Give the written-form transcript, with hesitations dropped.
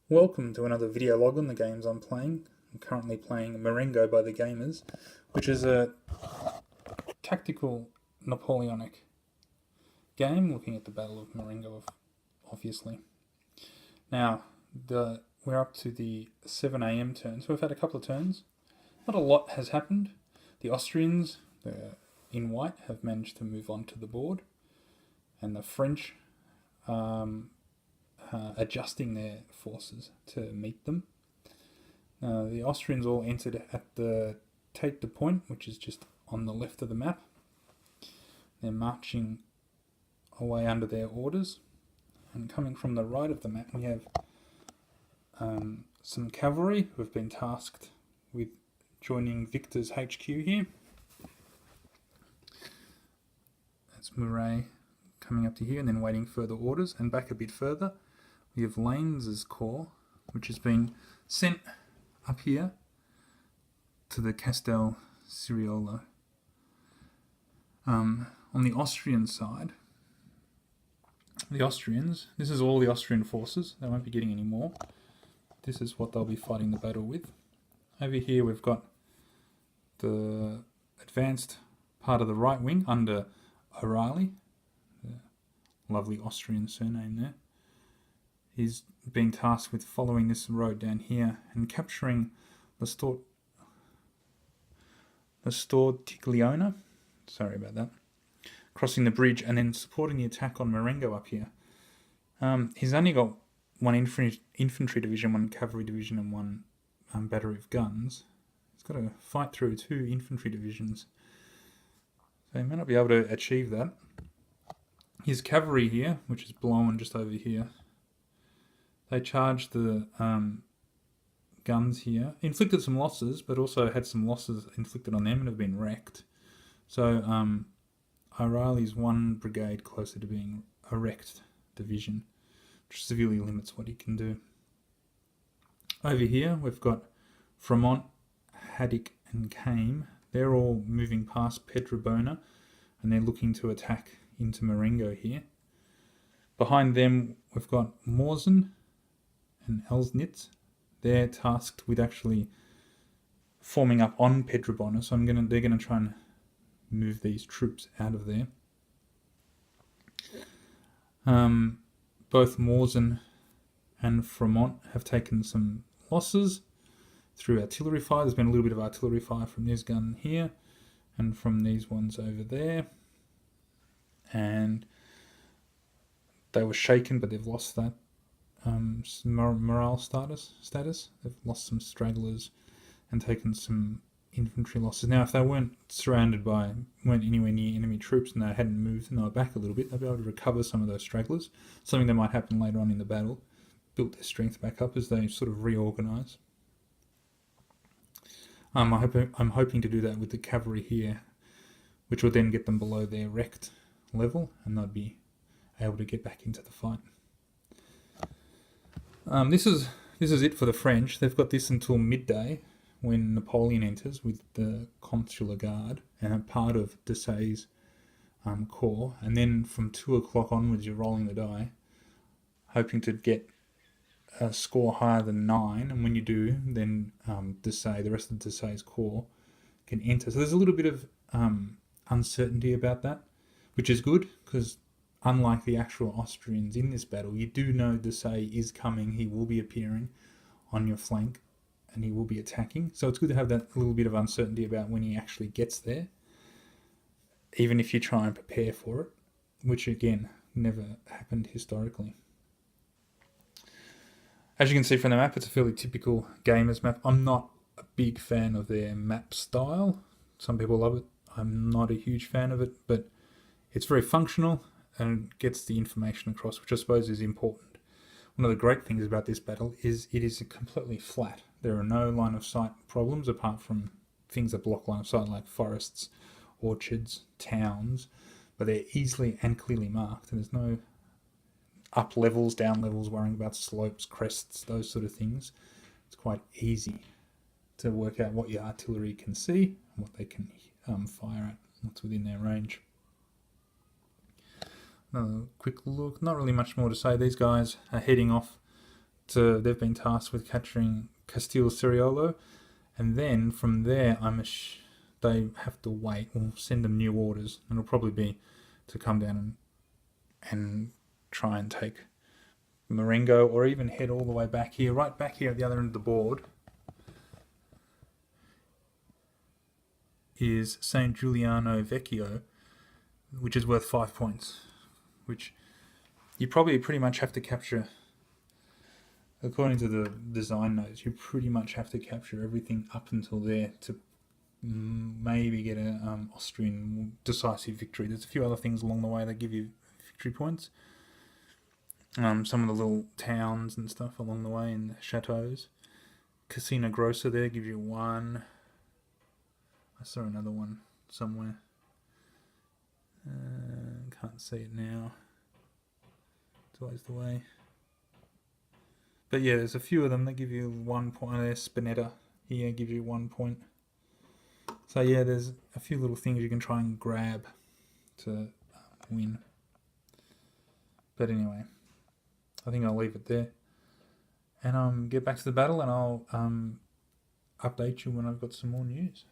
Welcome to another video log on the games I'm playing. I'm currently playing Marengo by the Gamers, which is a tactical Napoleonic game looking at the Battle of Marengo, obviously. Now, we're up to the 7 AM turn, so we've had a couple of turns. Not a lot has happened. The Austrians, in white, have managed to move onto the board, and the French adjusting their forces to meet them. The Austrians all entered at the Take the Point, which is just on the left of the map. They're marching away under their orders. And coming from the right of the map, we have some cavalry who have been tasked with joining Victor's HQ here. That's Murray coming up to here and then waiting further orders, and back a bit further we have Lanes's corps, which has been sent up here to the Castel Siriolo. On the Austrian side, the Austrians, this is all the Austrian forces, they won't be getting any more. This is what they'll be fighting the battle with. Over here we've got the advanced part of the right wing under O'Reilly, the lovely Austrian surname there. He's being tasked with following this road down here and capturing the Stortigliona, sorry about that, crossing the bridge and then supporting the attack on Marengo up here. He's only got one infantry division, one cavalry division and one battery of guns. He's got to fight through 2 infantry divisions, so he may not be able to achieve that. His cavalry here, which is blown just over here, they charged the guns here, inflicted some losses, but also had some losses inflicted on them and have been wrecked. So O'Reilly's one brigade closer to being a wrecked division, which severely limits what he can do. Over here we've got Fremont, Haddock and Came. They're all moving past Petrobona and they're looking to attack into Marengo here. Behind them we've got Morzen and Elsnitz. They're tasked with actually forming up on Petrobona, so they're gonna try and move these troops out of there. Both Morzen and Fremont have taken some losses through artillery fire. There's been a little bit of artillery fire from this gun here and from these ones over there, and they were shaken, but they've lost that morale status. They've lost some stragglers and taken some infantry losses. Now, if they weren't anywhere near enemy troops and they hadn't moved and they were back a little bit, they'd be able to recover some of those stragglers. Something that might happen later on in the battle. Built their strength back up as they sort of reorganise. I'm hoping to do that with the cavalry here, which will then get them below their wrecked level and they'll be able to get back into the fight. This is it for the French. They've got this until midday when Napoleon enters with the Consular Guard and a part of Desaix's corps, and then from 2 o'clock onwards you're rolling the die, hoping to get a score higher than 9, and when you do, then the rest of Desaix's corps can enter. So there's a little bit of uncertainty about that, which is good, because unlike the actual Austrians in this battle, you do know Desaix is coming, he will be appearing on your flank, and he will be attacking. So it's good to have that little bit of uncertainty about when he actually gets there, even if you try and prepare for it, which again, never happened historically. As you can see from the map, it's a fairly typical Gamers map. I'm not a big fan of their map style. Some people love it. I'm not a huge fan of it, but it's very functional and gets the information across, which I suppose is important. One of the great things about this battle is it is completely flat. There are no line of sight problems apart from things that block line of sight like forests, orchards, towns, but they're easily and clearly marked, and there's no up levels, down levels, worrying about slopes, crests, those sort of things. It's quite easy to work out what your artillery can see and what they can fire at, what's within their range. Another quick look, not really much more to say. These guys are heading off they've been tasked with capturing Castillo Soriolo, and then from there, they have to wait. We'll send them new orders, and it'll probably be to come down and try and take Marengo, or even head all the way back here, right back here at the other end of the board is San Giuliano Vecchio, which is worth 5 points, which you probably pretty much have to capture. According to the design notes, you pretty much have to capture everything up until there to maybe get an Austrian decisive victory. There's a few other things along the way that give you victory points. Some of the little towns and stuff along the way and the chateaus. Casino Grossa there gives you 1. I saw another one somewhere. Can't see it now. It's always the way. But yeah, there's a few of them that give you 1 point. There's Spinetta here, gives you 1 point. So yeah, there's a few little things you can try and grab to win. But anyway, I think I'll leave it there. And get back to the battle, and I'll update you when I've got some more news.